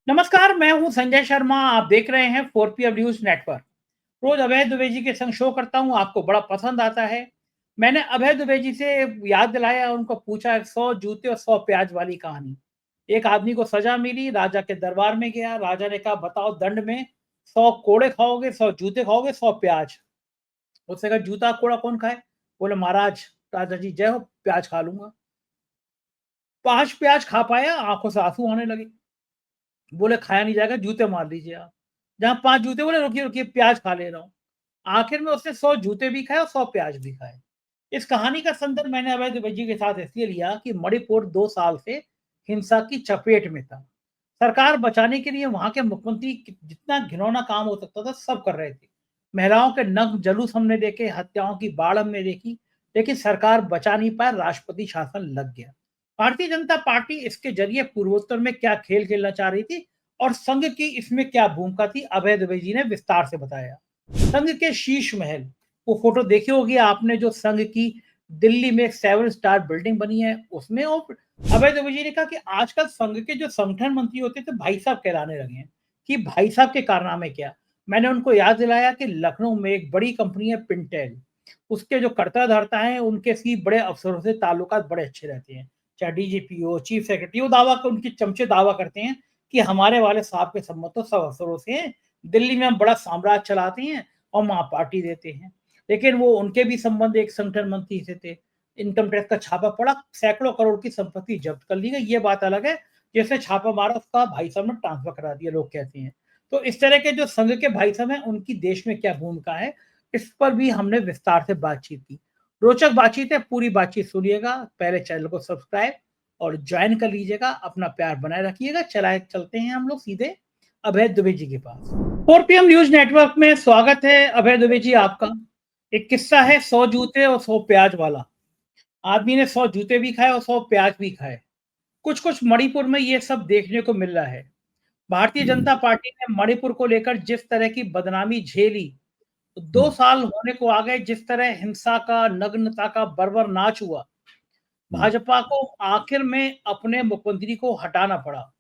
नमस्कार, मैं हूं संजय शर्मा। आप देख रहे हैं 4PM न्यूज नेटवर्क। रोज अभय दुबे जी के संग शो करता हूं, आपको बड़ा पसंद आता है। मैंने अभय दुबे जी से याद दिलाया, उनको पूछा 100 जूते और 100 प्याज वाली कहानी। एक आदमी को सजा मिली, राजा के दरबार में गया। राजा ने कहा, बताओ दंड में 100 कोड़े खाओगे, 100 जूते खाओगे, 100 प्याज। उसने कहा, जूता कोड़ा कौन खाए? बोले, महाराज। राजा जी, जय हो, प्याज खा लूंगा। 5 प्याज खा पाया, आंखों से आंसू आने लगे। बोले, खाया नहीं जाएगा, जूते मार लीजिए आप। जहाँ 5 जूते, बोले, रुकिए रुकिए, प्याज खा ले रहा हूँ। आखिर में उसने 100 जूते भी खाए और 100 प्याज भी खाए। इस कहानी का संदर्भ मैंने अभय दुबे जी के साथ इसलिए लिया कि मणिपुर 2 साल से हिंसा की चपेट में था। सरकार बचाने के लिए वहां के मुख्यमंत्री जितना घिनौना काम हो सकता था सब कर रहे थे। महिलाओं के नग्न जुलूस हमने देखे, हत्याओं की बाढ़ हमने देखी, लेकिन सरकार बचा नहीं पाए, राष्ट्रपति शासन लग गया। भारतीय जनता पार्टी इसके जरिए पूर्वोत्तर में क्या खेल खेलना चाह रही थी और संघ की इसमें क्या भूमिका थी, अभय दुबे जी ने विस्तार से बताया। संघ के शीश महल, वो फोटो देखी होगी आपने, जो संघ की दिल्ली में एक 7 स्टार बिल्डिंग बनी है उसमें। और अभय दुबे जी ने कहा कि आजकल संघ के जो संगठन मंत्री होते थे भाई साहब कहलाने लगे हैं, कि भाई साहब के कारनामे क्या। मैंने उनको याद दिलाया कि लखनऊ में एक बड़ी कंपनी है पिंटेल, उसके जो कर्ता धर्ता हैं उनके सी बड़े अफसरों से ताल्लुकात बड़े अच्छे रहते हैं। चाहे डीजीपी हो, चीफ सेक्रेटरी हो, दावा कर उनके चमचे दावा करते हैं कि हमारे वाले साहब के संबंध तो सब अफसरों से हैं। दिल्ली में हम बड़ा साम्राज्य चलाते हैं और वहां पार्टी देते हैं। लेकिन वो उनके भी संबंध एक संगठन मंत्री से थे। इनकम टैक्स का छापा पड़ा, सैकड़ों करोड़ की संपत्ति जब्त कर ली गई। ये बात अलग है, जैसे छापा मारा उसका भाई साहब ने ट्रांसफर करा दिया, लोग कहते हैं। तो इस तरह के जो संघ के भाई साहब हैं उनकी देश में क्या भूमिका है, इस पर भी हमने विस्तार से बातचीत की। रोचक बातचीत है, पूरी बातचीत सुनिएगा। पहले चैनल को सब्सक्राइब और ज्वाइन कर लीजिएगा, अपना प्यार बनाए रखिएगा। चलते हैं हम लोग सीधे अभय दुबे जी के पास। 4PM न्यूज नेटवर्क में स्वागत है अभय दुबे जी आपका। एक किस्सा है 100 जूते और 100 प्याज वाला। आदमी ने 100 जूते भी खाए और 100 प्याज भी खाए। कुछ कुछ मणिपुर में ये सब देखने को मिल रहा है। भारतीय जनता पार्टी ने मणिपुर को लेकर जिस तरह की बदनामी झेली, तो 2 साल होने को आ गए, जिस तरह हिंसा का, नग्नता का बर्बर नाच हुआ, भाजपा को आखिर में अपने मुख्यमंत्री को हटाना पड़ा।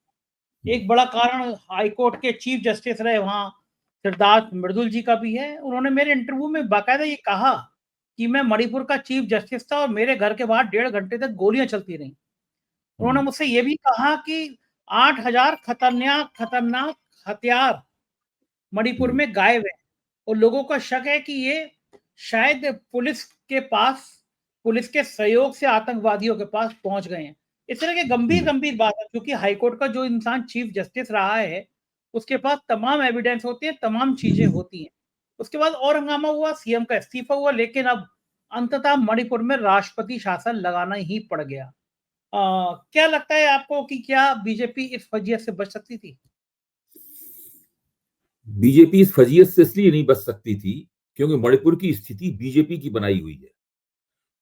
एक बड़ा कारण हाईकोर्ट के चीफ जस्टिस रहे वहां सिद्धार्थ मृदुल जी का भी है। उन्होंने मेरे इंटरव्यू में बाकायदा ये कहा कि मैं मणिपुर का चीफ जस्टिस था और मेरे घर के बाहर 1.5 घंटे तक गोलियां चलती रहीं। उन्होंने मुझसे ये भी कहा कि 8,000 खतरनाक खतरनाक हथियार मणिपुर में गायब है और लोगों का शक है कि ये शायद पुलिस के पास, पुलिस के सहयोग से आतंकवादियों के पास पहुंच गए हैं। इस तरह के गंभीर गंभीर बात है, क्योंकि हाईकोर्ट का जो इंसान चीफ जस्टिस रहा है उसके पास तमाम एविडेंस होती है, तमाम चीजें होती हैं। उसके बाद और हंगामा हुआ, सीएम का इस्तीफा हुआ, लेकिन अब अंततः मणिपुर में राष्ट्रपति शासन लगाना ही पड़ गया। क्या लगता है आपको कि क्या बीजेपी इस फजीयत से बच सकती थी? बीजेपी इस फजीयत से इसलिए नहीं बच सकती थी क्योंकि मणिपुर की स्थिति बीजेपी की बनाई हुई है।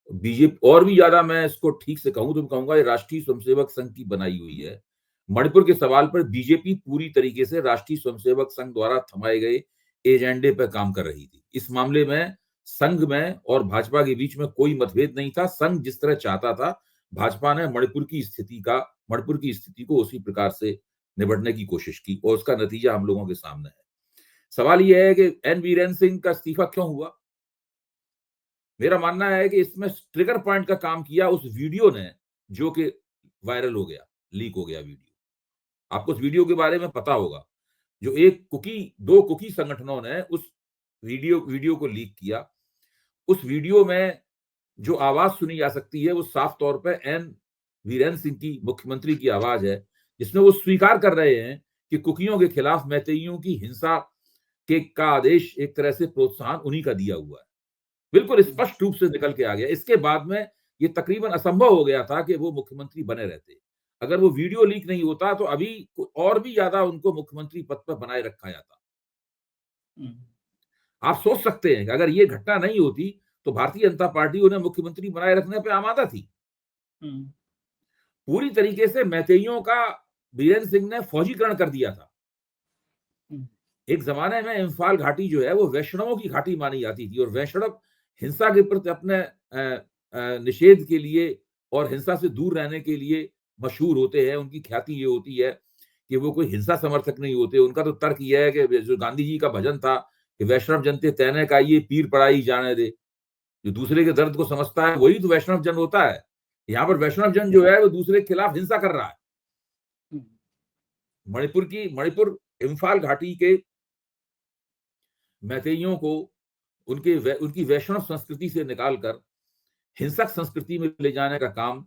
बीजेपी और भी ज्यादा मैं इसको ठीक से कहूं तो मैं कहूंगा ये राष्ट्रीय स्वयंसेवक संघ की बनाई हुई है। मणिपुर के सवाल पर बीजेपी पूरी तरीके से राष्ट्रीय स्वयंसेवक संघ द्वारा थमाए गए एजेंडे पर काम कर रही थी। इस मामले में संघ में और भाजपा के बीच में कोई मतभेद नहीं था। संघ जिस तरह चाहता था, भाजपा ने मणिपुर की स्थिति को उसी प्रकार से निपटने की कोशिश की और उसका नतीजा हम लोगों के सामने है। सवाल यह है कि एन वीरेन सिंह का इस्तीफा क्यों हुआ। मेरा मानना है कि इसमें ट्रिगर पॉइंट का काम किया उस वीडियो ने, जो कि वायरल हो गया, लीक हो गया वीडियो। आपको उस वीडियो के बारे में पता होगा। जो दो कुकी संगठनों ने उस वीडियो को लीक किया। उस वीडियो में जो आवाज सुनी जा सकती है वो साफ तौर पर एन वीरेन सिंह की, मुख्यमंत्री की आवाज है, जिसमें वो स्वीकार कर रहे हैं कि कुकियों के खिलाफ मैतेइयों की हिंसा के का आदेश एक तरह से प्रोत्साहन उन्हीं का दिया हुआ है। बिल्कुल स्पष्ट रूप से निकल के आ गया। इसके बाद में ये तकरीबन असंभव हो गया था कि वो मुख्यमंत्री बने रहते। अगर वो वीडियो लीक नहीं होता तो अभी और भी ज्यादा उनको मुख्यमंत्री पद पर बनाए रखा जाता। आप सोच सकते हैं कि अगर ये घटना नहीं होती तो भारतीय जनता पार्टी उन्हें मुख्यमंत्री बनाए रखने पर आमादा थी। पूरी तरीके से मैतेइयों का बीरेन सिंह ने फौजीकरण कर दिया था। एक जमाने में इम्फाल घाटी जो है वो वैष्णवों की घाटी मानी जाती थी और वैष्णव हिंसा के प्रति अपने निषेध के लिए और हिंसा से दूर रहने के लिए मशहूर होते हैं। उनकी ख्याति ये होती है कि वो कोई हिंसा समर्थक नहीं होते। उनका तो तर्क यह है कि जो गांधी जी का भजन था कि वैष्णव जन ते तैने का ये पीर पड़ाई जाने दे, जो दूसरे के दर्द को समझता है वही तो वैष्णव जन होता है। यहाँ पर वैष्णव जन जो है वो दूसरे के खिलाफ हिंसा कर रहा है। मणिपुर इम्फाल घाटी के मैतेइयों को उनकी वैष्णव संस्कृति से निकालकर हिंसक संस्कृति में ले जाने का काम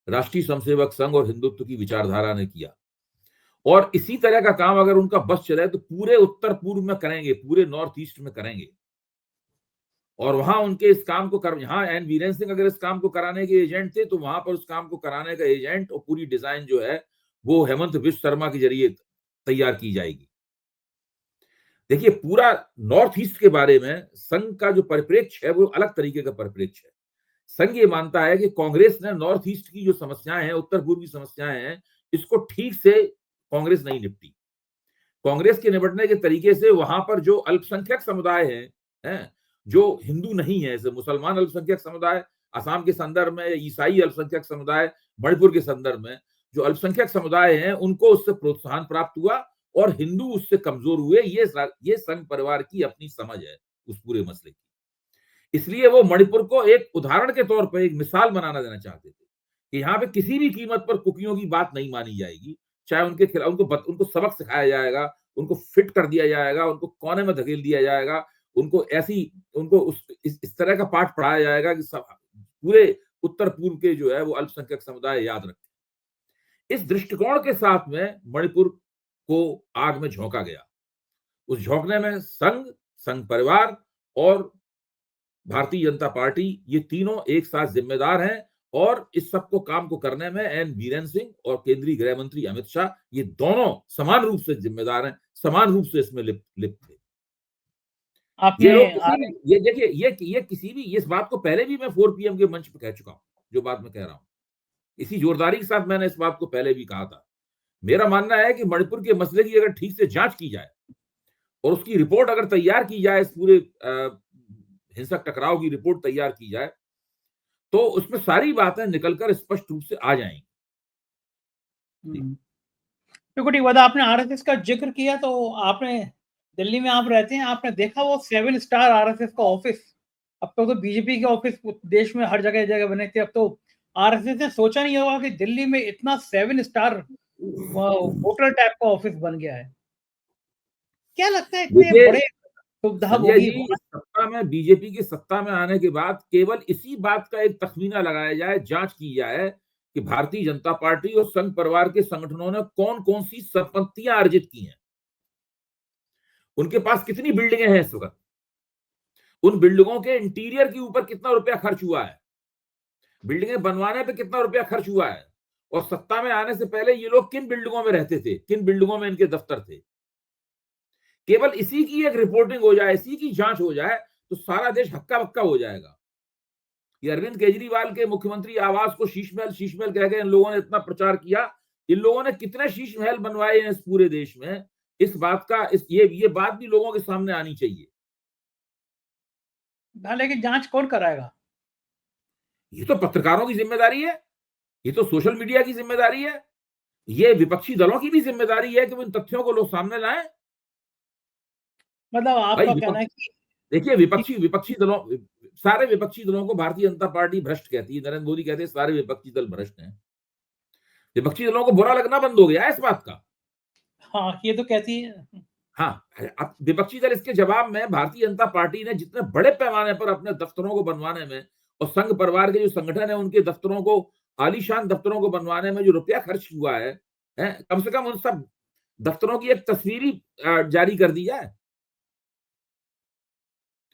राष्ट्रीय स्वयंसेवक संघ और हिंदुत्व की विचारधारा ने किया। और इसी तरह का काम अगर उनका बस चले तो पूरे उत्तर पूर्व में करेंगे, पूरे नॉर्थ ईस्ट में करेंगे। और वहां उनके इस काम को यहाँ एन वीरेंद्र सिंह अगर इस काम को कराने के एजेंट थे, तो वहां पर उस काम को कराने का एजेंट और पूरी डिजाइन जो है वो हेमंत बिश्व शर्मा के जरिए तैयार की जाएगी। देखिए, पूरा नॉर्थ ईस्ट के बारे में संघ का जो परिप्रेक्ष्य है वो अलग तरीके का परिप्रेक्ष्य है। संघ ये मानता है कि कांग्रेस ने नॉर्थ ईस्ट की जो समस्याएं हैं, उत्तर पूर्व की समस्याएं हैं, इसको ठीक से कांग्रेस नहीं निपटी। कांग्रेस के निपटने के तरीके से वहां पर जो अल्पसंख्यक समुदाय हैं, जो हिंदू नहीं है, जैसे मुसलमान अल्पसंख्यक समुदाय असम के संदर्भ में, ईसाई अल्पसंख्यक समुदाय मणिपुर के संदर्भ में, जो अल्पसंख्यक समुदाय हैं उनको उससे प्रोत्साहन प्राप्त हुआ और हिंदू उससे कमजोर हुए। ये संघ परिवार की अपनी समझ है उस पूरे मसले की। इसलिए वो मणिपुर को एक उदाहरण के तौर पर एक मिसाल बनाना देना चाहते थे कि यहाँ पे किसी भी कीमत पर कुकियों की बात नहीं मानी जाएगी, चाहे उनके खिलाफ उनको सबक सिखाया जाएगा, उनको फिट कर दिया जाएगा, उनको कोने में धकेल दिया जाएगा, उनको इस तरह का पाठ पढ़ाया जाएगा कि सब पूरे उत्तर पूर्व के जो है वो अल्पसंख्यक समुदाय याद रखें। इस दृष्टिकोण के साथ में मणिपुर को आग में झोंका गया। उस झोंकने में संघ परिवार और भारतीय जनता पार्टी, ये तीनों एक साथ जिम्मेदार हैं। और इस सब को काम को करने में एन वीरेंद्र सिंह और केंद्रीय गृह मंत्री अमित शाह, ये दोनों समान रूप से जिम्मेदार हैं, समान रूप से इसमें लिप्त थे। ये लोग ये देखिए, ये किसी भी इस बात को पहले भी मैं 4 PM के मंच पे कह चुका हूं, जो बात मैं कह रहा हूं इसी जोरदारी के साथ मैंने इस बात को पहले भी कहा था। मेरा मानना है कि मणिपुर के मसले की अगर ठीक से जांच की जाए और उसकी रिपोर्ट अगर तैयार की जाए, इस पूरे हिंसक टकराव की रिपोर्ट तैयार की जाए, तो उसमें सारी बातें निकलकर स्पष्ट रूप से आ जाएंगी। ठीक है, आपने आरएसएस का जिक्र किया, तो आपने दिल्ली में आप रहते हैं, आपने देखा वो 7 स्टार आरएसएस का ऑफिस। अब तो बीजेपी के ऑफिस देश में हर जगह जगह बने थे। अब तो आरएसएस ने सोचा नहीं होगा कि दिल्ली में इतना 7 स्टार होटल टाइप का ऑफिस बन गया है। क्या लगता है इतने बड़े सुविधा होगी? सत्ता में बीजेपी की सत्ता में आने के बाद केवल इसी बात का एक तखमीना लगाया जाए, जांच की जाए कि भारतीय जनता पार्टी और संघ परिवार के संगठनों ने कौन कौन सी संपत्तियां अर्जित की हैं, उनके पास कितनी बिल्डिंगें हैं इस वक्त, उन बिल्डिंगों के इंटीरियर के ऊपर कितना रुपया खर्च हुआ है, बिल्डिंगें बनवाने पे कितना रुपया खर्च हुआ है, और सत्ता में आने से पहले ये लोग किन बिल्डिंगों में रहते थे, किन बिल्डिंगों में इनके दफ्तर थे। केवल इसी की एक रिपोर्टिंग हो जाए, इसी की जांच हो जाए, तो सारा देश हक्का बक्का हो जाएगा। ये अरविंद केजरीवाल के मुख्यमंत्री आवास को शीश महल कह के इन लोगों ने इतना प्रचार किया। इन लोगों ने कितने शीश महल बनवाए हैं इस पूरे देश में, इस बात का ये बात भी लोगों के सामने आनी चाहिए। लेकिन जांच कौन कराएगा? ये तो पत्रकारों की जिम्मेदारी है, ये तो सोशल मीडिया की जिम्मेदारी है, ये विपक्षी दलों की भी जिम्मेदारी है कि वो इन तथ्यों को लोग सामने लाएं। मतलब आपका कहना है कि देखिए, सारे विपक्षी दलों को भारतीय जनता पार्टी भ्रष्ट कहती है। नरेंद्र मोदी कहते हैं सारे विपक्षी दल भ्रष्ट हैं। विपक्षी दलों को बुरा लगना बंद हो गया है इस बात का। हाँ, ये तो कहती है। हाँ, अब विपक्षी दल इसके जवाब में भारतीय जनता पार्टी ने जितने बड़े पैमाने पर अपने दफ्तरों को बनवाने में और संघ परिवार के जो संगठन है उनके दफ्तरों को, आलीशान दफ्तरों को बनवाने में जो रुपया खर्च हुआ है, कम से कम उन सब दफ्तरों की एक तस्वीर जारी कर दी जाए।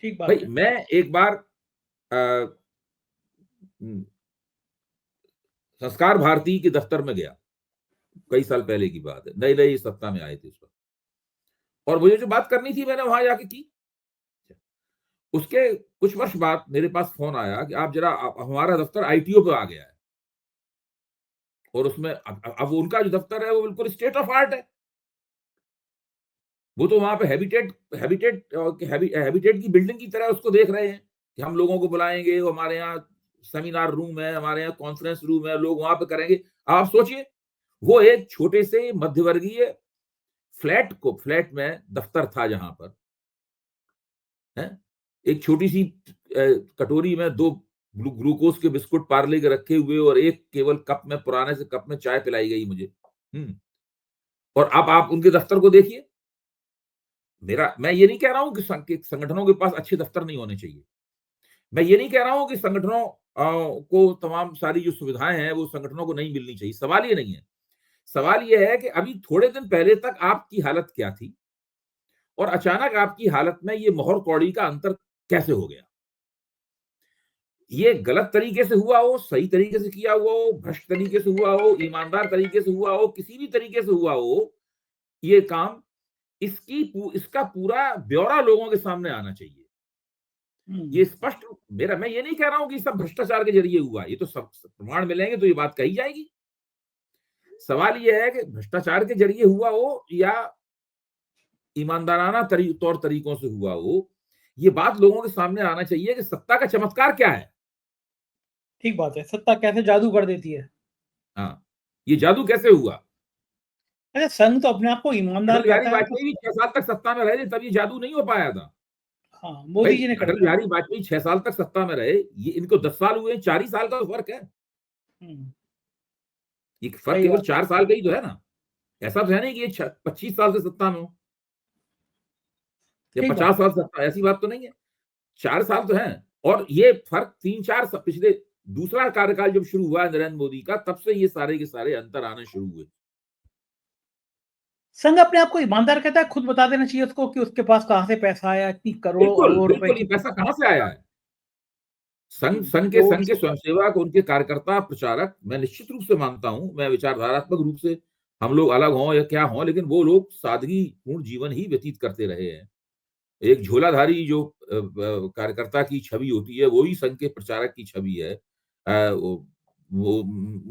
ठीक बात भाई, है। मैं एक बार संस्कार भारती के दफ्तर में गया, कई साल पहले की बात है, नई सत्ता में आए थे उस वक्त, और मुझे जो बात करनी थी मैंने वहां जाके की। उसके कुछ वर्ष बाद मेरे पास फोन आया कि आप जरा, हमारा दफ्तर आईटीओ पे आ गया है, और उसमें अब उनका जो दफ्तर है वो बिल्कुल स्टेट ऑफ आर्ट है। वो तो वहां पे हैबिटेट की बिल्डिंग की तरह उसको देख रहे हैं कि हम लोगों को बुलाएंगे, वो हमारे यहाँ सेमिनार रूम है, हमारे यहाँ कॉन्फ्रेंस रूम है, लोग वहां पे करेंगे। आप सोचिए, वो एक छोटे से मध्यवर्गीय फ्लैट में दफ्तर था जहां पर है एक छोटी सी कटोरी में 2 ग्लूकोज के बिस्कुट पार्ले के रखे हुए और एक केवल कप में पुराने से कप में चाय पिलाई गई मुझे। और अब आप उनके दफ्तर को देखिए। मैं ये नहीं कह रहा हूं कि संगठनों के पास अच्छे दफ्तर नहीं होने चाहिए। मैं ये नहीं कह रहा हूं कि संगठनों को तमाम सारी जो सुविधाएं हैं वो संगठनों को नहीं मिलनी चाहिए। सवाल ये नहीं है। सवाल ये है कि अभी थोड़े दिन पहले तक आपकी हालत क्या थी और अचानक आपकी हालत में ये मोहर कौड़ी का अंतर कैसे हो गया। ये गलत तरीके से हुआ हो, सही तरीके से किया हुआ हो, भ्रष्ट तरीके से हुआ हो, ईमानदार तरीके से हुआ हो, किसी भी तरीके से हुआ हो, ये काम इसका पूरा ब्यौरा लोगों के सामने आना चाहिए। ये स्पष्ट मैं ये नहीं कह रहा हूं कि सब भ्रष्टाचार के जरिए हुआ। ये तो सब प्रमाण मिलेंगे तो ये बात कही जाएगी। सवाल ये है कि भ्रष्टाचार के जरिए हुआ हो या ईमानदाराना तौर तरीकों से हुआ हो, ये बात लोगों के सामने आना चाहिए कि सत्ता का चमत्कार क्या है। ठीक बात है, सत्ता कैसे जादू कर देती है। हाँ, ये जादू कैसे हुआ। अच्छा, संघ तो अपने आप को ईमानदार अटल बिहारी कहता है तो वाजपेयी भी 6 साल तक सत्ता में रहे थे, तब ये जादू नहीं हो पाया था। हाँ, भाई मोदी जी ने कर अटल दिया। बिहारी वाजपेयी 6 साल तक सत्ता में रहे, ये इनको 10 साल हुए, 4 ही साल का तो फर्क है। ये फर्क सही केवल बात है। 4 साल का ही तो है ना। ऐसा तो है नहीं कि ये 25 साल से सत्ता में हो या ठीक 50 बात है। साल सत्ता, ऐसी बात तो नहीं है। 4 साल तो है। और ये फर्क 3-4 पिछले दूसरा कार्यकाल जब शुरू हुआ नरेंद्र मोदी का, तब से ये सारे के सारे अंतर आने शुरू हुए। संघ अपने आप को ईमानदार कहता है, खुद बता देना चाहिए उसको कि उसके पास कहां से पैसा आया, इतनी करोड़ों बिल्कुल अरबों रुपए बिल्कुल, ये की पैसा कहां से आया है। संघ जो के स्वयंसेवक, उनके कार्यकर्ता, प्रचारक, मैं निश्चित रूप से मानता हूं, मैं विचारधारात्मक रूप से हम लोग अलग हों या क्या हों, लेकिन वो लोग सादगी पूर्ण जीवन ही व्यतीत करते रहे हैं। एक झोलाधारी जो कार्यकर्ता की छवि होती है, वो ही संघ के प्रचारक की छवि है। वो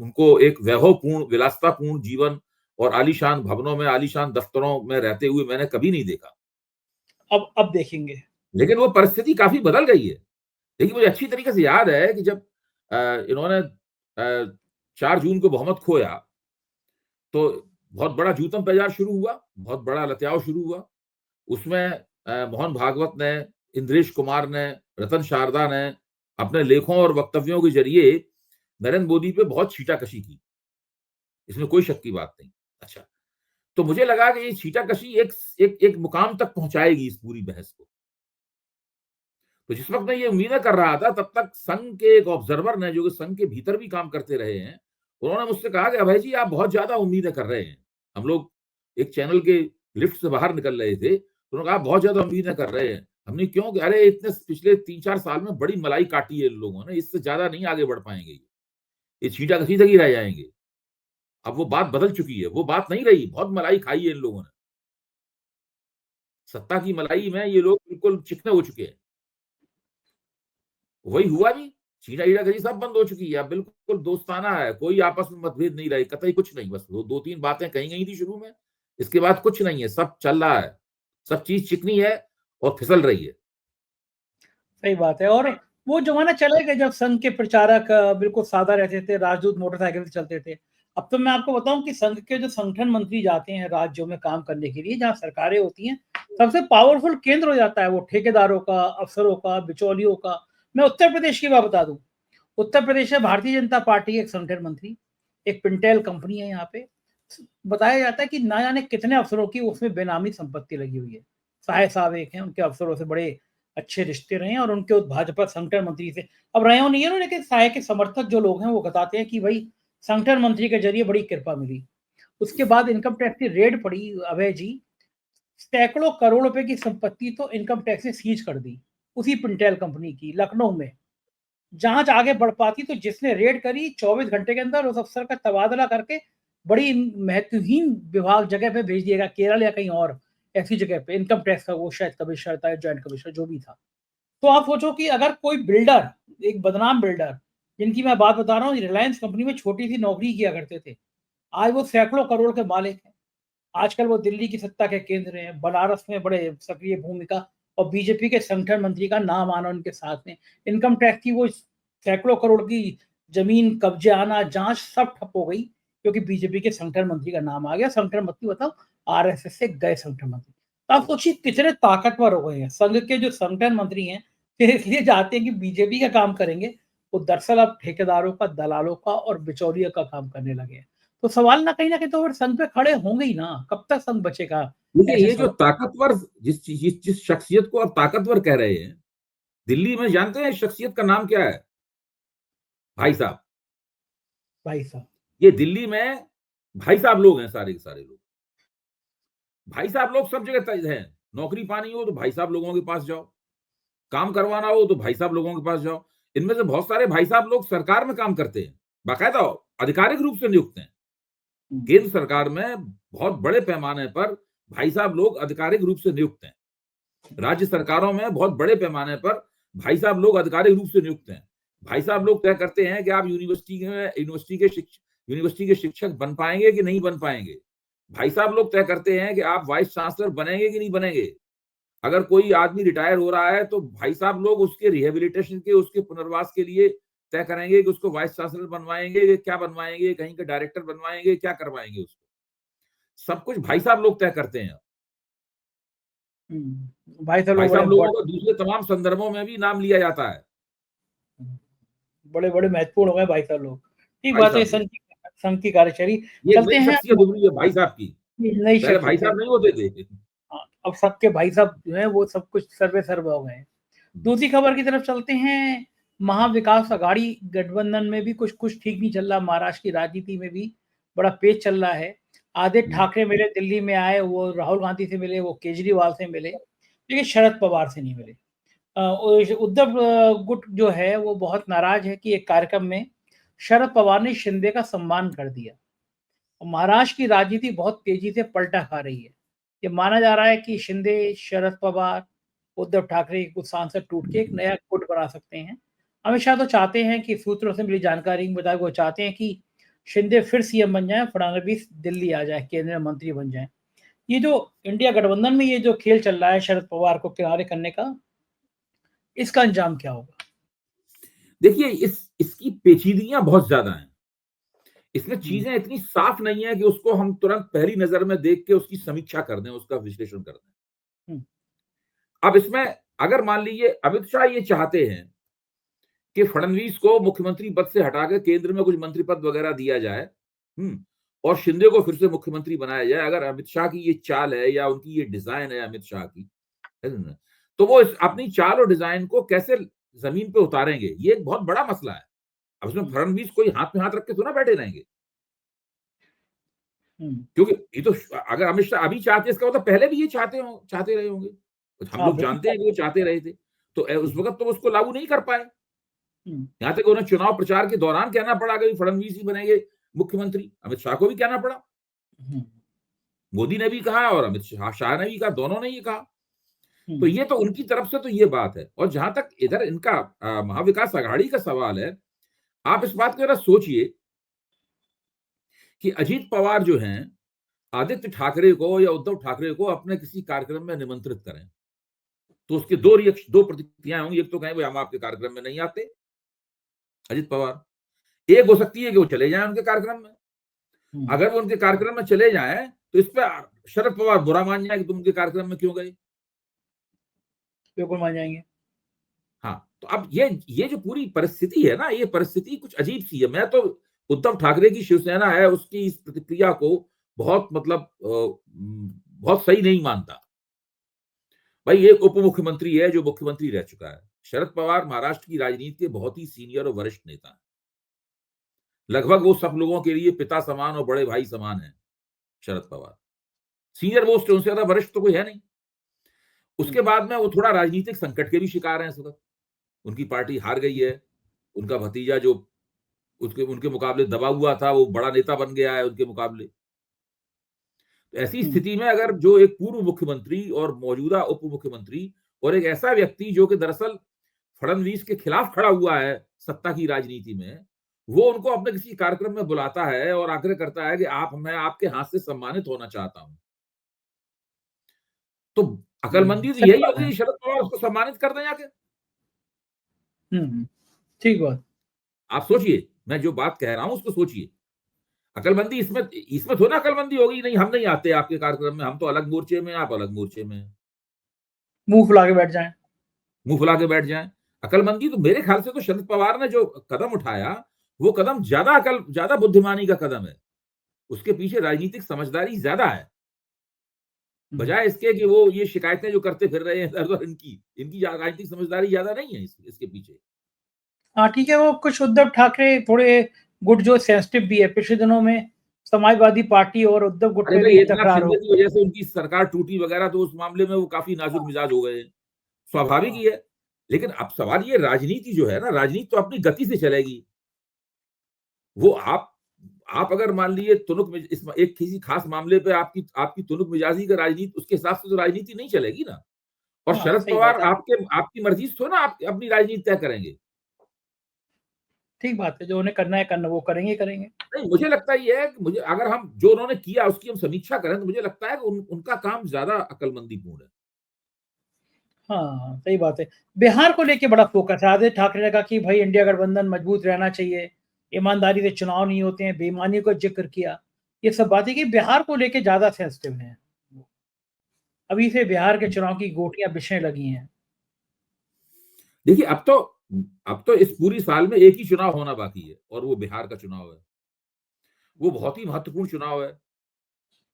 उनको एक वैभवपूर्ण, विलासितापूर्ण जीवन और आलीशान भवनों में, आलीशान दफ्तरों में रहते हुए मैंने कभी नहीं देखा। अब देखेंगे। लेकिन वो परिस्थिति काफी बदल गई है। देखिए, मुझे अच्छी तरीके से याद है कि जब इन्होंने 4 जून को बहुमत खोया, तो बहुत बड़ा जूतम पेजार शुरू हुआ, बहुत बड़ा लत्याव शुरू हुआ। उसमें मोहन भागवत ने, इंद्रेश कुमार ने, रतन शारदा ने अपने लेखों और वक्तव्यों के जरिए नरेंद्र मोदी पे बहुत छीटाकशी की। इसमें कोई शक की बात नहीं। अच्छा, तो मुझे लगा कि ये छीटाकशी एक मुकाम तक पहुंचाएगी इस पूरी बहस को। तो जिस वक्त मैं ये उम्मीदें कर रहा था, तब तक संघ के एक ऑब्जर्वर ने, जो कि संघ के भीतर भी काम करते रहे हैं, उन्होंने मुझसे कहा कि अभय जी, आप बहुत ज्यादा उम्मीदें कर रहे हैं। हम लोग एक चैनल के लिफ्ट से बाहर निकल रहे थे, तो उन्होंने कहा बहुत ज्यादा उम्मीदें कर रहे हैं। हमने क्यों कि अरे इतने पिछले 3-4 साल में बड़ी मलाई काटी है इन लोगों ने, इससे ज्यादा नहीं आगे बढ़ पाएंगे, ये छींटाकशी तक ही रह जाएंगे। अब वो बात बदल चुकी है, वो बात नहीं रही। बहुत मलाई खाई है इन लोगों ने, सत्ता की मलाई में ये लोग बिल्कुल चिकने हो चुके हैं। वही हुआ भी, छीना-ईटागरी सब बंद हो चुकी है। अब बिल्कुल दोस्ताना है, कोई आपस में मतभेद नहीं रहे, कतई कुछ नहीं। बस 2-3 बातें कही गई थी शुरू में, इसके बाद कुछ नहीं है, सब चल रहा है, सब चीज चिकनी है और फिसल रही है। सही बात है। और वो जमाना चले गए जब संघ के प्रचारक बिल्कुल सादा रहते थे, राजदूत मोटरसाइकिल से चलते थे। अब तो मैं आपको बताऊं कि संघ के जो संगठन मंत्री जाते हैं राज्यों में काम करने के लिए, जहाँ सरकारें होती हैं, सबसे पावरफुल केंद्र हो जाता है वो ठेकेदारों का, अफसरों का, बिचौलियों का। मैं उत्तर प्रदेश की बात बता दूं। उत्तर प्रदेश में भारतीय जनता पार्टी एक संगठन मंत्री, एक पिंटेल कंपनी है यहाँ पे। बताया जाता है कि ना जाने कितने अफसरों की उसमें बेनामी संपत्ति लगी हुई है। साहे साहब एक हैं, उनके अफसरों से बड़े अच्छे रिश्ते रहे हैं और उनके उस भाजपा संगठन मंत्री से अब रहे हो नहीं है, लेकिन साहे के समर्थक जो लोग हैं वो बताते हैं कि भाई संगठन मंत्री के जरिए बड़ी कृपा मिली। उसके बाद इनकम टैक्स की रेड पड़ी अभय जी, सैकड़ों करोड़ रुपए की संपत्ति तो इनकम टैक्स ने सीज कर दी उसी पिंटेल कंपनी की लखनऊ में। जांच आगे बढ़ पाती तो जिसने रेड करी 24 घंटे के अंदर उस अफसर का तबादला करके बड़ी महत्वहीन विभाग जगह पे भेज दिएगा, केरल या कहीं और ऐसी जगह पे। इनकम टैक्स का वो शायद कमिश्नर था, ज्वाइंट कमिश्नर जो भी था। तो आप सोचो कि अगर कोई बिल्डर, एक बदनाम बिल्डर, जिनकी मैं बात बता रहा हूँ, रिलायंस कंपनी में छोटी सी नौकरी किया करते थे, आज वो सैकड़ों करोड़ के मालिक हैं। आजकल वो दिल्ली की सत्ता के केंद्र हैं, बनारस में बड़े सक्रिय भूमिका और बीजेपी के संगठन मंत्री का नाम आना उनके साथ में। इनकम टैक्स की वो सैकड़ों करोड़ की जमीन कब्जे आना, जांच सब ठप हो गई क्योंकि बीजेपी के संगठन मंत्री का नाम आ गया। संगठन मंत्री मतलब आरएसएस से गए संगठन मंत्री। तो आप सोचिए कितने ताकतवर हो गए हैं संघ के जो संगठन मंत्री हैं, फिर इसलिए चाहते हैं कि बीजेपी का काम करेंगे। वो दरअसल अब ठेकेदारों का, दलालों का और बिचौलियों का काम करने लगे हैं। तो सवाल ना कहीं न कहीं तो फिर संघ पे खड़े होंगे ही ना, कब तक संघ बचेगा? देखिए, ऐसे ये जो सवाल। ताकतवर जिस शख्सियत को आप ताकतवर कह रहे हैं, दिल्ली में जानते हैं इस शख्सियत का नाम क्या है? भाई साहब। भाई साहब। ये दिल्ली में भाई साहब लोग हैं, सारे के सारे लोग। भाई साहब लोग सब जगह तय हैं। नौकरी पानी हो तो भाई साहब लोगों के पास जाओ, काम करवाना हो तो भाई साहब लोगों के पास जाओ। इनमें से बहुत सारे भाई साहब लोग सरकार में काम करते हैं, बाकायदा आधिकारिक रूप से नियुक्त हैं। हुँ। केंद्र सरकार में बहुत बड़े पैमाने पर भाई साहब लोग आधिकारिक रूप से नियुक्त हैं। राज्य सरकारों में बहुत बड़े पैमाने पर भाई साहब लोग आधिकारिक रूप से नियुक्त हैं। भाई साहब लोग तय करते हैं कि आप यूनिवर्सिटी के शिक्षक बन पाएंगे कि नहीं बन पाएंगे। भाई साहब लोग तय करते हैं कि आप वाइस चांसलर बनेंगे कि नहीं बनेंगे। अगर कोई आदमी रिटायर हो रहा है तो भाई साहब लोग उसके रिहेबिलिटेशन के, उसके पुनर्वास के लिए तय करेंगे कि उसको वाइस चांसलर बनवाएंगे, क्या बनवाएंगे, कहीं का डायरेक्टर बनवाएंगे, क्या करवाएंगे उसको। सब कुछ भाई साहब लोग तय करते हैं। भाई साहब भाई लोग बड़े साहब लोगों इम्पोर्टेंट। का दूसरे तमाम संदर्भों में भी नाम लिया जाता है। बड़े-बड़े महत्वपूर्ण हो गए भाई साहब लोग। ठीक भाई बात है, साहब लोग, संघ की कार्यशैली। ये एक चलते नई हैं शख्सियत उभरी है भाई साहब की। नई पहले भाई शख्सियत है। साहब नहीं होते थे। हाँ, अब सबके भाई साहब जो हैं वो सब कुछ सर्वे-सर्वा हो गए हैं। दूसरी खबर की तरफ चलते हैं। महाविकास अघाड़ी गठबंधन में भी कुछ-कुछ ठीक नहीं चल रहा। महाराष्ट्र की राजनीति में भी बड़ा पेच चल रहा है। आदित्य ठाकरे मिले दिल्ली में आए, वो राहुल गांधी से मिले, वो केजरीवाल से मिले, लेकिन शरद पवार से नहीं मिले। उद्धव गुट जो है वो बहुत नाराज है कि एक कार्यक्रम में शरद पवार ने शिंदे का सम्मान कर दिया। महाराष्ट्र की राजनीति बहुत तेजी से पलटा खा रही है। ये माना जा रहा है कि शिंदे, शरद पवार, उद्धव ठाकरे के कुछ सांसद टूट के एक नया गुट बना सकते हैं। अमित शाह तो चाहते हैं कि सूत्रों से मिली जानकारी के मुताबिक वो चाहते हैं कि शिंदे फिर सीएम बन जाए, फडणवीस दिल्ली आ जाए, केंद्रीय मंत्री बन जाए। ये जो इंडिया गठबंधन में ये जो खेल चल रहा है शरद पवार को किनारे करने का, इसका अंजाम क्या होगा? देखिए, इसकी पेचीदगियां बहुत ज्यादा हैं। इसमें हुँ, चीजें इतनी साफ नहीं है कि उसको हम तुरंत पहली नजर में देख के उसकी समीक्षा कर दें, उसका विश्लेषण कर दें। हुँ, अब इसमें अगर मान लीजिए अमित शाह ये चाहते हैं कि फडणवीस को मुख्यमंत्री पद से हटाकर केंद्र में कुछ मंत्री पद वगैरह दिया जाए, और शिंदे को फिर से मुख्यमंत्री बनाया जाए, अगर अमित शाह की ये चाल है या उनकी ये डिजाइन है अमित शाह की, है ना, तो वो अपनी चाल और डिजाइन को कैसे जमीन पे उतारेंगे, ये एक बहुत बड़ा मसला है। अब इसमें हुँ, फडणवीस कोई हाथ में हाथ रख के थोड़ा बैठे रहेंगे, हुँ। क्योंकि ये तो अगर अमित शाह अभी चाहते, इसका मतलब पहले भी ये चाहते रहे होंगे। हम हाँ, लोग बिल्कुल जानते हैं कि वो चाहते रहे थे, तो उस हुँ, वक्त तो उसको लागू नहीं कर पाए। हुँ, यहाँ तक उन्हें चुनाव प्रचार के दौरान कहना पड़ा कि फडणवीस ही बनेंगे मुख्यमंत्री, अमित शाह को भी कहना पड़ा। हुँ, मोदी ने भी कहा और अमित शाह ने भी कहा, दोनों ने ये कहा। हुँ, तो ये तो उनकी तरफ से तो ये बात है। और जहां तक इधर इनका महाविकास अघाड़ी का सवाल है, आप इस बात को जरा सोचिए कि अजीत पवार जो हैं आदित्य ठाकरे को या उद्धव ठाकरे को अपने किसी कार्यक्रम में निमंत्रित करें, तो उसके दो प्रतिक्रियाएं होंगी। एक तो कहें भाई हम आपके कार्यक्रम में नहीं आते, अजीत पवार। एक हो सकती है कि वो चले जाएं उनके कार्यक्रम में। हुँ, अगर वो उनके कार्यक्रम में चले जाएं तो इस पर शरद पवार बुरा मान जाए कि तुम उनके कार्यक्रम में क्यों गए। बिल्कुल मान जाएँगे। हाँ, तो अब ये जो पूरी परिस्थिति है ना, ये परिस्थिति कुछ अजीब सी है। मैं तो उद्धव ठाकरे की शिवसेना है, उसकी इस प्रतिक्रिया को बहुत मतलब बहुत सही नहीं मानता। भाई एक उप मुख्यमंत्री है जो मुख्यमंत्री रह चुका है। शरद पवार महाराष्ट्र की राजनीति के बहुत ही सीनियर और वरिष्ठ नेता हैं। लगभग वो सब लोगों के लिए पिता समान और बड़े भाई समान है शरद पवार। सीनियर मोस्ट, उनसे ज्यादा वरिष्ठ तो कोई है नहीं। हुँ, उसके बाद में वो थोड़ा राजनीतिक संकट के भी शिकार हैं इस वक्त। उनकी पार्टी हार गई है। उनका भतीजा जो उसके उनके मुकाबले दबा हुआ था, वो बड़ा नेता बन गया है उनके मुकाबले। तो ऐसी हुँ, स्थिति में अगर जो एक पूर्व मुख्यमंत्री और मौजूदा उप मुख्यमंत्री और एक ऐसा व्यक्ति जो कि दरअसल फडणवीस के खिलाफ खड़ा हुआ है सत्ता की राजनीति में, वो उनको अपने किसी कार्यक्रम में बुलाता है और आग्रह करता है कि आप मैं आपके हाथ से सम्मानित होना चाहता हूं, तो अकलमंदी तो सही यही बात है। होगी, शरद पवार उसको सम्मानित कर दें जाके। हुँ, ठीक बात। आप सोचिए, मैं जो बात कह रहा हूं उसको सोचिए। अकलमंदी इसमें इसमें थोड़ा अकलमंदी होगी, नहीं हम नहीं आते आपके कार्यक्रम में, हम तो अलग मोर्चे में, आप अलग मोर्चे में, मुंह फुला के बैठ जाएं। मुंह फुला के बैठ जाएं। अकलमंदी तो मेरे ख्याल से तो शरद पवार ने जो कदम उठाया, वो कदम ज्यादा बुद्धिमानी का कदम है। उसके पीछे राजनीतिक समझदारी ज्यादा है, बजाय इसके कि वो ये शिकायतें जो करते फिर रहे हैं इधर-उधर, इनकी राजनीतिक समझदारी ज्यादा नहीं है इसके पीछे। हाँ, ठीक है, वो कुछ उद्धव ठाकरे थोड़े गुट जो सेंसिटिव भी है। पिछले दिनों में समाजवादी पार्टी और उद्धव गुट अरे में भाई, भी एकनाथ तकरार हो शिंदे की गई। वजह से उनकी सरकार टूटी वगैरह, तो उस मामले में वो काफी नाजुक हाँ, मिजाज हो गए, स्वाभाविक हाँ, ही है। लेकिन अब सवाल ये, राजनीति जो है ना, राजनीति तो अपनी गति से चलेगी। वो आप अगर मान लीजिए इस एक किसी खास मामले पे आपकी आपकी तुनक मिजाजी का राजनीति, उसके हिसाब से तो राजनीति नहीं चलेगी ना। और हाँ, शरद सही पवार बात है। आपकी मर्जी से थोड़ा ना आप अपनी राजनीति तय करेंगे। ठीक बात है, जो उन्हें करना है करना, वो करेंगे ही करेंगे। नहीं, मुझे लगता ये है कि मुझे, अगर हम जो उन्होंने किया उसकी हम समीक्षा करें, तो मुझे लगता है कि उनका काम ज्यादा अकलमंदीपूर्ण है। हाँ, सही बात है। बिहार को लेके बड़ा फोकस है। आदित्य ठाकरे ने कहा कि भाई इंडिया गठबंधन मजबूत रहना चाहिए, ईमानदारी से चुनाव नहीं होते हैं, बेईमानी का ज़िक्र किया। ये सब बातें कि बिहार को लेके ज़्यादा सेंसिटिव हैं। अभी से बिहार के चुनाव की गोटियाँ बिछने लगी हैं। देखिए, अब तो इस पूरी साल में एक ही चुनाव होना बाकी है, और वो बिहार का चुनाव है। वो बहुत ही महत्वपूर्ण चुनाव है,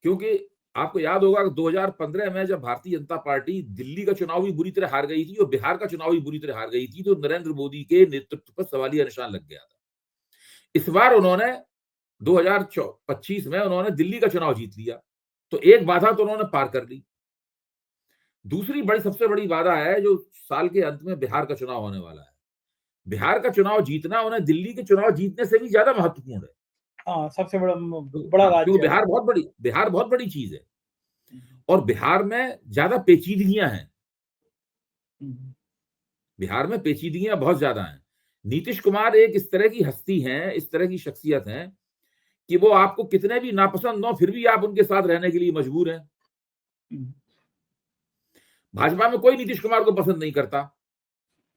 क्योंकि आपको याद होगा कि 2015 में जब भारतीय जनता पार्टी दिल्ली का चुनाव भी बुरी तरह हार गई थी और बिहार का चुनाव भी बुरी तरह हार गई थी, तो नरेंद्र मोदी के नेतृत्व पर सवालिया निशान लग गया था। इस बार उन्होंने 2025 में उन्होंने दिल्ली का चुनाव जीत लिया, तो एक बाधा तो उन्होंने पार कर ली। दूसरी सबसे बड़ी बाधा है, जो साल के अंत में बिहार का चुनाव होने वाला है। बिहार का चुनाव जीतना उन्हें दिल्ली के चुनाव जीतने से भी ज्यादा महत्वपूर्ण है। हाँ, सबसे बड़ा तो बड़ा हाँ, क्योंकि राज्य है। बिहार बहुत बड़ी चीज है, हुँ, और बिहार में ज्यादा पेचीदगियां हैं। हुँ, बिहार में पेचीदगियां बहुत ज्यादा हैं। नीतीश कुमार एक इस तरह की हस्ती हैं, इस तरह की शख्सियत हैं, कि वो आपको कितने भी नापसंद हो, फिर भी आप उनके साथ रहने के लिए मजबूर हैं। हुँ, भाजपा में कोई नीतीश कुमार को पसंद नहीं करता,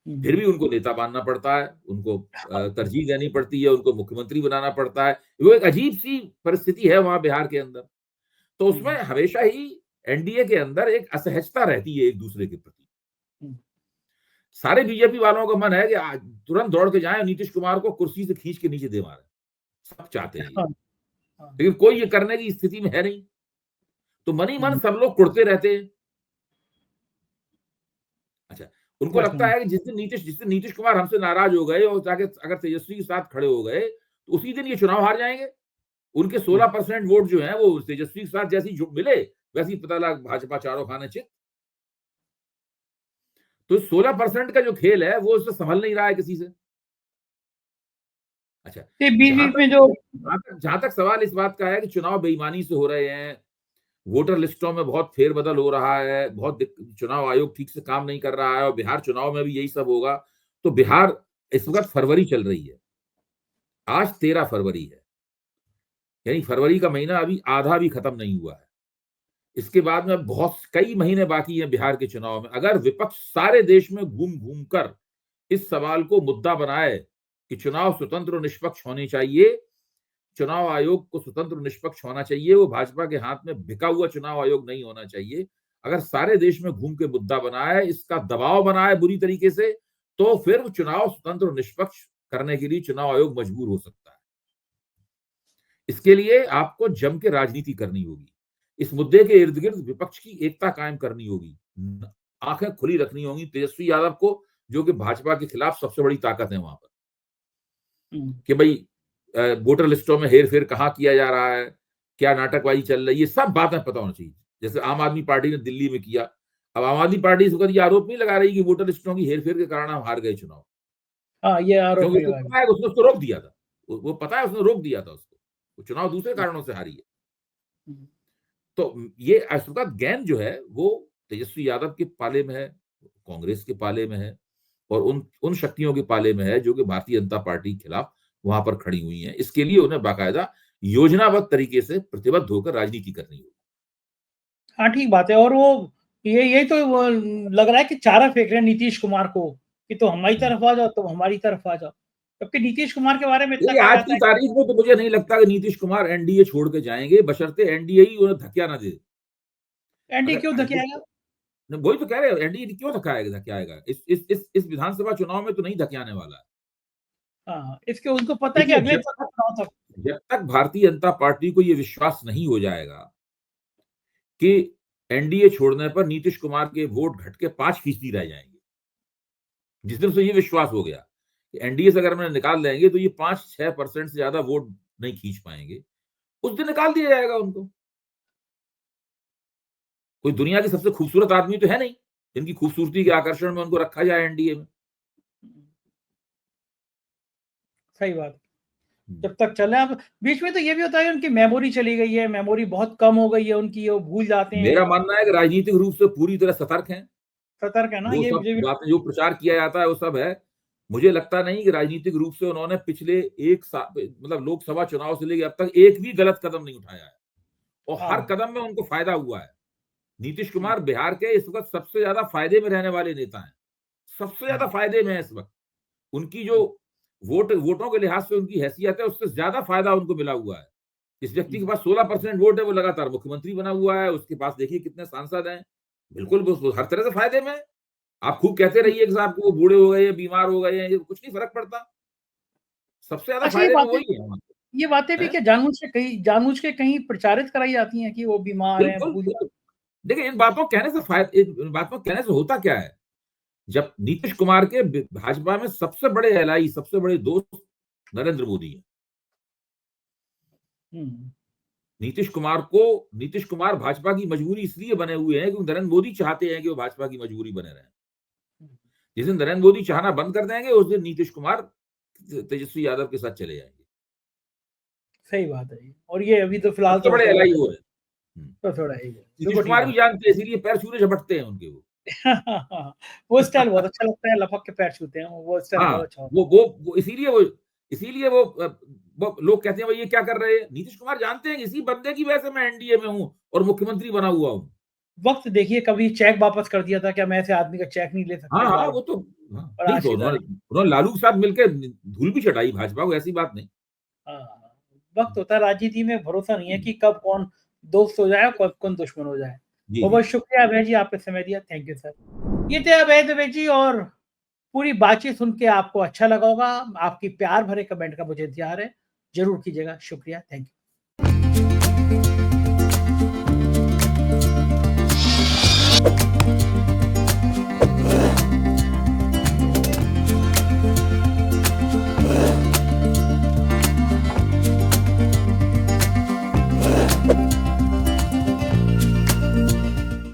फिर हुँ, भी उनको नेता मानना पड़ता है, उनको तरजीह देनी पड़ती है, उनको मुख्यमंत्री बनाना पड़ता है। वो एक अजीब सी परिस्थिति है वहां बिहार के अंदर। तो उसमें हुँ, हमेशा ही एनडीए के अंदर एक असहजता रहती है एक दूसरे के प्रति। हुँ, सारे बीजेपी वालों का मन है कि आज तुरंत दौड़ के जाएं, नीतीश कुमार को कुर्सी से खींच के नीचे दे मारें। सब चाहते हैं ये, हाँ, हाँ, लेकिन कोई ये करने की स्थिति में है नहीं। तो मन ही मन हुँ, सब लोग कुड़ते रहते हैं। अच्छा, उनको समझ लगता रहा हूँ। है कि जिस दिन नीतीश कुमार हमसे नाराज हो गए और जाके अगर तेजस्वी के साथ खड़े हो गए, तो उसी दिन ये चुनाव हार जाएंगे। उनके हुँ, 16% वोट जो है वो तेजस्वी के साथ जैसी मिले, वैसी पता लगा भाजपा चारों खाने चित। तो 16% का जो खेल है वो उससे संभल नहीं रहा है किसी से। अच्छा, ये बीच-बीच में जो जहां तक सवाल इस बात का है कि चुनाव बेईमानी से हो रहे हैं, वोटर लिस्टों में बहुत फेरबदल हो रहा है, चुनाव आयोग ठीक से काम नहीं कर रहा है, और बिहार चुनाव में भी यही सब होगा। तो बिहार इस वक्त फरवरी चल रही है, आज 13 फरवरी है, यानी फरवरी का महीना अभी आधा भी खत्म नहीं हुआ है। इसके बाद में बहुत कई महीने बाकी हैं बिहार के चुनाव में। अगर विपक्ष सारे देश में घूम घूम कर इस सवाल को मुद्दा बनाए कि चुनाव स्वतंत्र और निष्पक्ष होने चाहिए, चुनाव आयोग को स्वतंत्र निष्पक्ष होना चाहिए, वो भाजपा के हाथ में बिका हुआ चुनाव आयोग नहीं होना चाहिए, अगर सारे देश में घूम के मुद्दा बनाए, इसका दबाव बनाए बुरी तरीके से, तो फिर चुनाव स्वतंत्र और निष्पक्ष करने के लिए चुनाव आयोग मजबूर हो सकता है। इसके लिए आपको जम के राजनीति करनी होगी, इस मुद्दे के इर्द गिर्द विपक्ष की एकता कायम करनी होगी, आंखें खुली रखनी होंगी तेजस्वी यादव को, जो कि भाजपा के खिलाफ सबसे बड़ी ताकत है वहां पर, हुँ, कि भाई वोटर लिस्टों में हेर फेर कहाँ किया जा रहा है, क्या नाटकबाजी चल रही है, सब बातें पता होनी चाहिए। जैसे आम आदमी पार्टी ने दिल्ली में किया, अब आम आदमी पार्टी इस वक्त ये आरोप नहीं लगा रही कि वोटर लिस्टों की हेर फेर के कारण हम हार गए चुनाव, हाँ, ये आरोप क्योंकि नहीं उसको लगाया। पता है, उसने उसको रोक दिया था। वो पता है, उसने रोक दिया था उसको, वो चुनाव दूसरे हुँ, कारणों से हारी है। हुँ, तो ये इस वक्त गेंद जो है वो तेजस्वी यादव के पाले में है, कांग्रेस के पाले में है, और उन उन शक्तियों के पाले में है जो कि भारतीय जनता पार्टी के खिलाफ वहां पर खड़ी हुई हैं। इसके लिए उन्हें बाकायदा योजनाबद्ध तरीके से प्रतिबद्ध होकर राजनीति करनी होगी। हाँ, ठीक बात है। और वो ये यही तो वो लग रहा है कि चारा फेंक रहे हैं नीतीश कुमार को कि तुम हमारी हम्म। तरफ आ जाओ, तुम हमारी तरफ आ जाओ। जबकि नीतीश कुमार के बारे में इतना देखिए, कहा आज जाता की है कि तारीख में तो मुझे नहीं लगता कि नीतीश कुमार एनडीए छोड़ के जाएंगे, बशर्ते एनडीए ही उन्हें धक्का ना दे। एनडीए अगर क्यों एनडीए, धकेलेगा? वही तो कह रहे हैं, एनडीए क्यों धक्काएगा? इस विधानसभा चुनाव में तो नहीं धक्काने वाला है। हाँ, इसके उनको पता है कि देखिए, अगले चुनाव तक जब तक भारतीय जनता पार्टी को ये विश्वास नहीं हो जाएगा कि एनडीए छोड़ने पर नीतीश कुमार के वोट घट के 5% रह जाएंगे, जिस दिन से ये विश्वास हो गया कि एनडीए से अगर हमें निकाल देंगे तो ये 5-6% से ज्यादा वोट नहीं खींच पाएंगे, उस दिन निकाल दिया जाएगा उनको। कोई दुनिया की सबसे खूबसूरत आदमी तो है नहीं, इनकी खूबसूरती के आकर्षण में उनको रखा जाए एनडीए में। सही बात। जब तक चले अब बीच में तो ये भी होता है उनकी मेमोरी चली गई है, मेमोरी बहुत कम हो गई है उनकी, वो भूल जाते हैं। मेरा मानना है कि राजनीतिक रूप से पूरी तरह सतर्क हैं। सतर्क है ना, वो ये सब मुझे भी बातें जो प्रचार किया जाता है वो सब है। मुझे लगता नहीं कि राजनीतिक रूप से उन्होंने पिछले मतलब लोकसभा चुनाव से लेकर अब तक एक भी गलत कदम नहीं उठाया है, और हर हाँ। कदम में उनको फायदा हुआ है। नीतीश हुँ, कुमार बिहार के इस वक्त सबसे ज्यादा फायदे में रहने वाले नेता हैं, सबसे ज्यादा हुँ, फायदे में है इस वक्त। उनकी जो हुँ, वोटों के लिहाज से उनकी हैसियत है, उससे ज्यादा फायदा उनको मिला हुआ है। इस व्यक्ति के हुँ। पास 16% वोट है, वो लगातार मुख्यमंत्री बना हुआ है, उसके पास देखिए कितने सांसद हैं। बिल्कुल वो हर तरह से फायदे में है। आप खूब कहते रहिए कि साहब वो बूढ़े हो गए हैं, बीमार हो गए हैं, ये कुछ नहीं फर्क पड़ता। सबसे ज्यादा अच्छा, फायदे में वही है वहां ये बातें पे, भी हैं? क्या जानबूझ के कहीं प्रचारित कराई जाती हैं कि वो बीमार हैं, बिल्कुल, भूल बिल्कुल। देखिए, इन बातों कहने से होता क्या है? जब नीतीश कुमार के भाजपा में सबसे बड़े एलाई, सबसे बड़े दोस्त नरेंद्र मोदी हैं। हुँ, नीतीश कुमार भाजपा की मजबूरी इसलिए बने हुए हैं क्योंकि नरेंद्र मोदी चाहते हैं कि वो भाजपा की मजबूरी बने रहें। हुँ। जिस दिन नरेंद्र मोदी चाहना बंद कर देंगे, उस दिन नीतीश कुमार तेजस्वी यादव के साथ चले जाएंगे। सही बात है ये, और ये अभी तो फिलहाल सबसे तो बड़े थोड़ा एलाई वो है। तो थोड़ा ही है, नीतीश बिल्कुल ठीक कुमार भी बात। जानते हैं, इसीलिए पैर छूने झपटते हैं उनके वो। वो स्टाइल बहुत अच्छा लगता है, लपक के पैर छूते हैं, वो स्टाइल हाँ, बहुत अच्छा होता वो इसीलिए वो लोग कहते हैं भाई ये क्या कर रहे हैं? नीतीश कुमार जानते हैं इसी बंदे की वजह से मैं एनडीए में हूँ और मुख्यमंत्री बना हुआ हूँ। है। वक़्त देखिए, कभी चेक वापस कर दिया था, क्या मैं ऐसे आदमी का चेक नहीं ले हाँ, सकते इस हाँ, बार वो भी? तो हाँ, और नहीं आज तो की उन्होंने तारीख उन्होंने लालू के साथ मिलके धूल भी चटाई भाजपा को, ऐसी बात नहीं। हाँ, वक़्त होता है राजनीति में, भरोसा नहीं है कि कब कौन दोस्त हो जाए और कब कौन दुश्मन हो जाए। जी, जी। बहुत-बहुत शुक्रिया अभय जी, आपने समय दिया। Thank you sir. ये थे अभय दुबे जी, और पूरी बातचीत सुन के आपको अच्छा लगा होगा। आपकी प्यार भरे कमेंट का मुझे इंतज़ार है। ज़रूर कीजिएगा। शुक्रिया, थैंक यू।